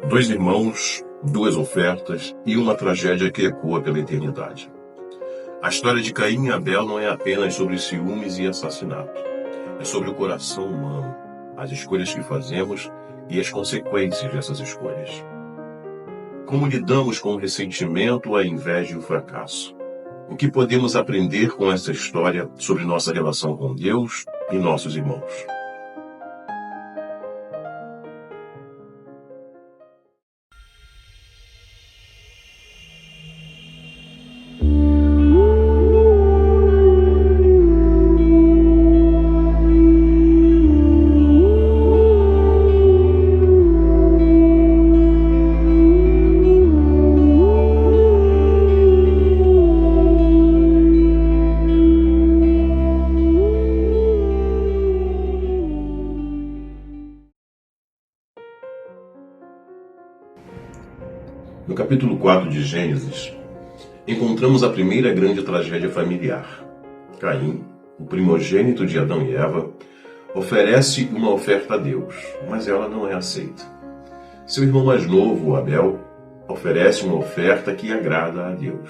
Dois irmãos, duas ofertas e uma tragédia que ecoa pela eternidade. A história de Caim e Abel não é apenas sobre ciúmes e assassinato. É sobre o coração humano, as escolhas que fazemos e as consequências dessas escolhas. Como lidamos com o ressentimento, a inveja e o fracasso? O que podemos aprender com essa história sobre nossa relação com Deus e nossos irmãos? No capítulo 4 de Gênesis, encontramos a primeira grande tragédia familiar. Caim, o primogênito de Adão e Eva, oferece uma oferta a Deus, mas ela não é aceita. Seu irmão mais novo, Abel, oferece uma oferta que agrada a Deus.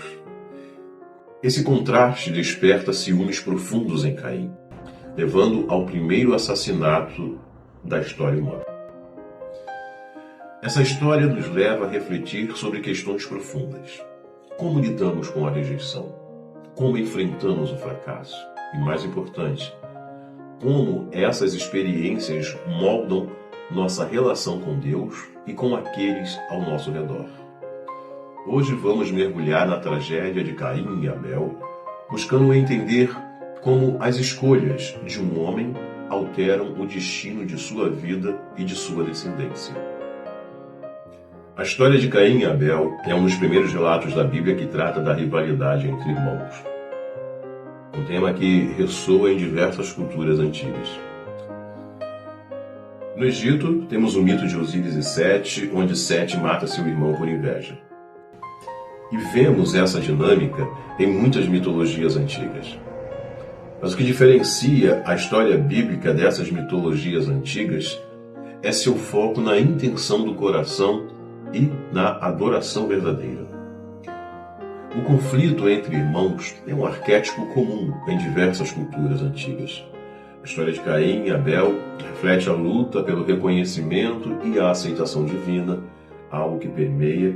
Esse contraste desperta ciúmes profundos em Caim, levando ao primeiro assassinato da história humana. Essa história nos leva a refletir sobre questões profundas. Como lidamos com a rejeição? Como enfrentamos o fracasso? E mais importante, como essas experiências moldam nossa relação com Deus e com aqueles ao nosso redor. Hoje vamos mergulhar na tragédia de Caim e Abel, buscando entender como as escolhas de um homem alteram o destino de sua vida e de sua descendência. A história de Caim e Abel é um dos primeiros relatos da Bíblia que trata da rivalidade entre irmãos. Um tema que ressoa em diversas culturas antigas. No Egito, temos o mito de Osíris e Sete, onde Sete mata seu irmão por inveja. E vemos essa dinâmica em muitas mitologias antigas. Mas o que diferencia a história bíblica dessas mitologias antigas é seu foco na intenção do coração e na adoração verdadeira. O conflito entre irmãos é um arquétipo comum em diversas culturas antigas. A história de Caim e Abel reflete a luta pelo reconhecimento e a aceitação divina, algo que permeia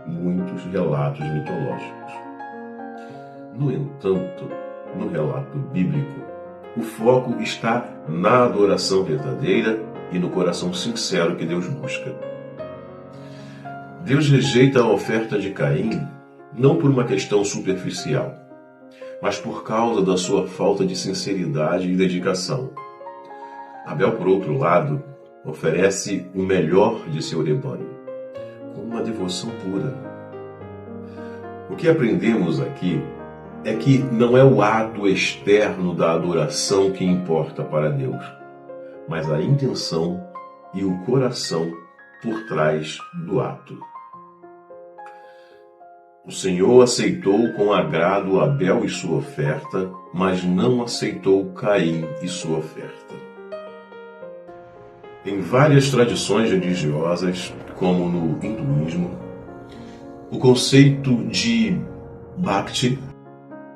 muitos relatos mitológicos. No entanto, no relato bíblico, o foco está na adoração verdadeira e no coração sincero que Deus busca. Deus rejeita a oferta de Caim não por uma questão superficial, mas por causa da sua falta de sinceridade e dedicação. Abel, por outro lado, oferece o melhor de seu rebanho, com uma devoção pura. O que aprendemos aqui é que não é o ato externo da adoração que importa para Deus, mas a intenção e o coração por trás do ato. O Senhor aceitou com agrado Abel e sua oferta, mas não aceitou Caim e sua oferta. Em várias tradições religiosas, como no hinduísmo, o conceito de Bhakti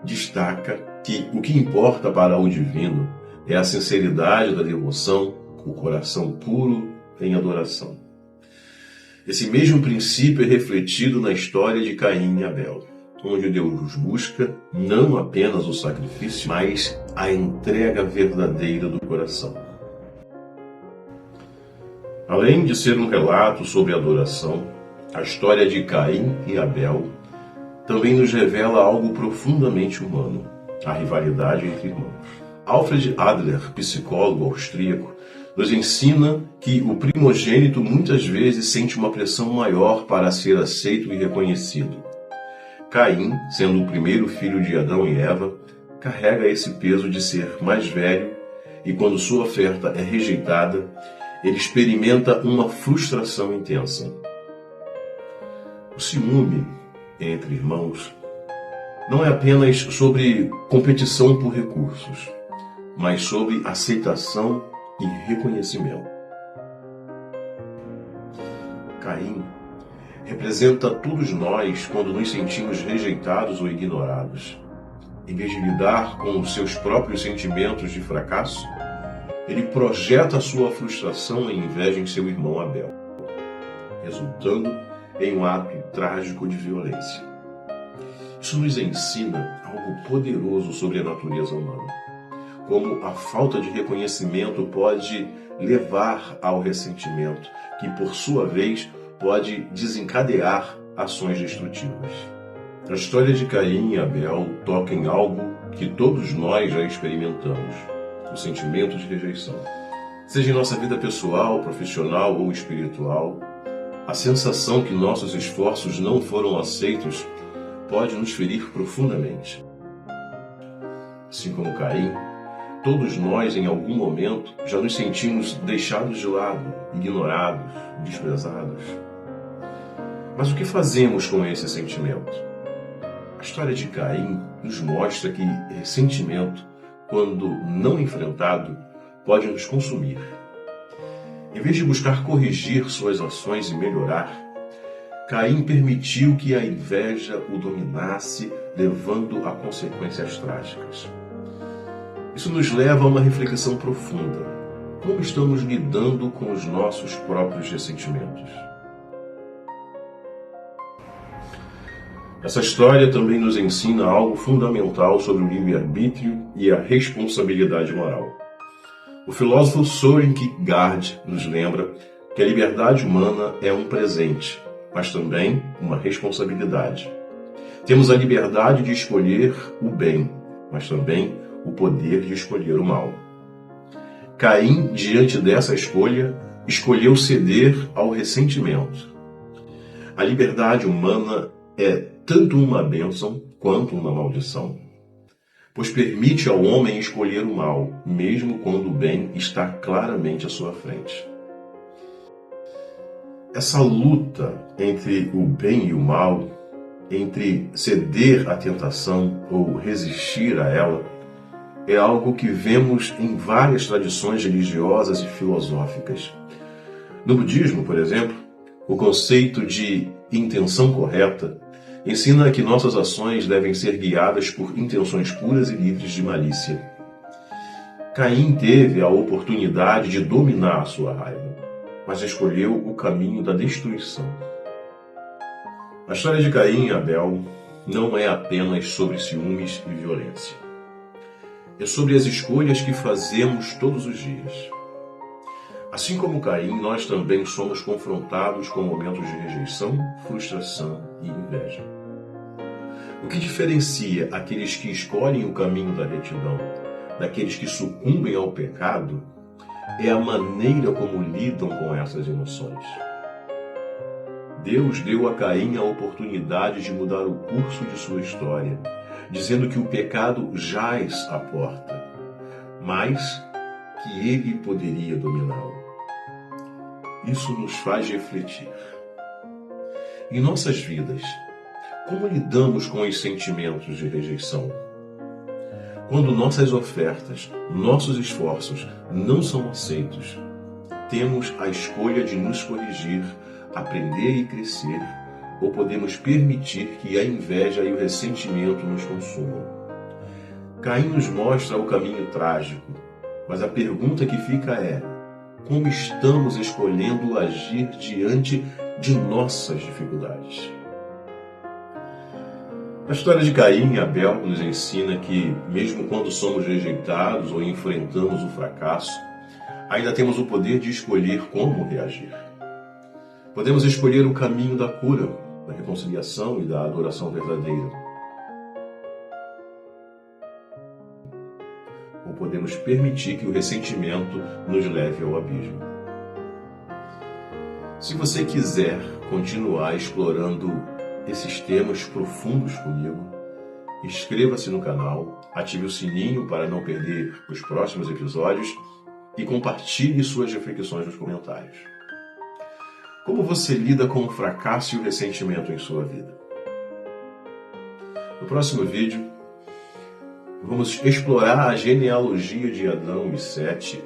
destaca que o que importa para o divino é a sinceridade da devoção, o coração puro em adoração. Esse mesmo princípio é refletido na história de Caim e Abel, onde Deus busca não apenas o sacrifício, mas a entrega verdadeira do coração. Além de ser um relato sobre adoração, a história de Caim e Abel também nos revela algo profundamente humano, a rivalidade entre irmãos. Alfred Adler, psicólogo austríaco, nos ensina que o primogênito muitas vezes sente uma pressão maior para ser aceito e reconhecido. Caim, sendo o primeiro filho de Adão e Eva, carrega esse peso de ser mais velho e, quando sua oferta é rejeitada, ele experimenta uma frustração intensa. O ciúme entre irmãos não é apenas sobre competição por recursos, mas sobre aceitação e reconhecimento. Caim representa todos nós quando nos sentimos rejeitados ou ignorados. Em vez de lidar com os seus próprios sentimentos de fracasso, ele projeta a sua frustração e inveja em seu irmão Abel, resultando em um ato trágico de violência. Isso nos ensina algo poderoso sobre a natureza humana, como a falta de reconhecimento pode levar ao ressentimento, que por sua vez pode desencadear ações destrutivas. A história de Caim e Abel toca em algo que todos nós já experimentamos: o sentimento de rejeição. Seja em nossa vida pessoal, profissional ou espiritual, a sensação que nossos esforços não foram aceitos pode nos ferir profundamente. Assim como Caim, todos nós, em algum momento, já nos sentimos deixados de lado, ignorados, desprezados. Mas o que fazemos com esse sentimento? A história de Caim nos mostra que ressentimento, quando não enfrentado, pode nos consumir. Em vez de buscar corrigir suas ações e melhorar, Caim permitiu que a inveja o dominasse, levando a consequências trágicas. Isso nos leva a uma reflexão profunda. Como estamos lidando com os nossos próprios ressentimentos? Essa história também nos ensina algo fundamental sobre o livre-arbítrio e a responsabilidade moral. O filósofo Søren Kierkegaard nos lembra que a liberdade humana é um presente, mas também uma responsabilidade. Temos a liberdade de escolher o bem, mas também o poder de escolher o mal. Caim, diante dessa escolha, escolheu ceder ao ressentimento. A liberdade humana é tanto uma bênção quanto uma maldição, pois permite ao homem escolher o mal, mesmo quando o bem está claramente à sua frente. Essa luta entre o bem e o mal, entre ceder à tentação ou resistir a ela, é algo que vemos em várias tradições religiosas e filosóficas. No budismo, por exemplo, o conceito de intenção correta ensina que nossas ações devem ser guiadas por intenções puras e livres de malícia. Caim teve a oportunidade de dominar a sua raiva, mas escolheu o caminho da destruição. A história de Caim e Abel não é apenas sobre ciúmes e violência. É sobre as escolhas que fazemos todos os dias. Assim como Caim, nós também somos confrontados com momentos de rejeição, frustração e inveja. O que diferencia aqueles que escolhem o caminho da retidão daqueles que sucumbem ao pecado é a maneira como lidam com essas emoções. Deus deu a Caim a oportunidade de mudar o curso de sua história, dizendo que o pecado jaz à porta, mas que ele poderia dominá-lo. Isso nos faz refletir. Em nossas vidas, como lidamos com os sentimentos de rejeição? Quando nossas ofertas, nossos esforços não são aceitos, temos a escolha de nos corrigir, aprender e crescer, ou podemos permitir que a inveja e o ressentimento nos consumam. Caim nos mostra o caminho trágico, mas a pergunta que fica é: como estamos escolhendo agir diante de nossas dificuldades? A história de Caim e Abel nos ensina que, mesmo quando somos rejeitados ou enfrentamos o fracasso, ainda temos o poder de escolher como reagir. Podemos escolher o caminho da cura, da reconciliação e da adoração verdadeira. Ou podemos permitir que o ressentimento nos leve ao abismo. Se você quiser continuar explorando esses temas profundos comigo, inscreva-se no canal, ative o sininho para não perder os próximos episódios e compartilhe suas reflexões nos comentários. Como você lida com o fracasso e o ressentimento em sua vida? No próximo vídeo, vamos explorar a genealogia de Adão e Sete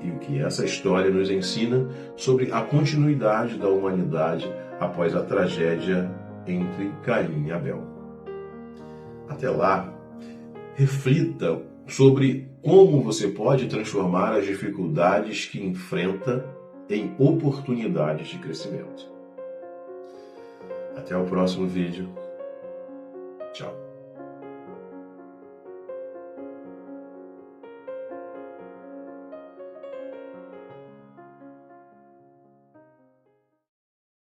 e o que essa história nos ensina sobre a continuidade da humanidade após a tragédia entre Caim e Abel. Até lá, reflita sobre como você pode transformar as dificuldades que enfrenta em oportunidades de crescimento. Até o próximo vídeo. Tchau.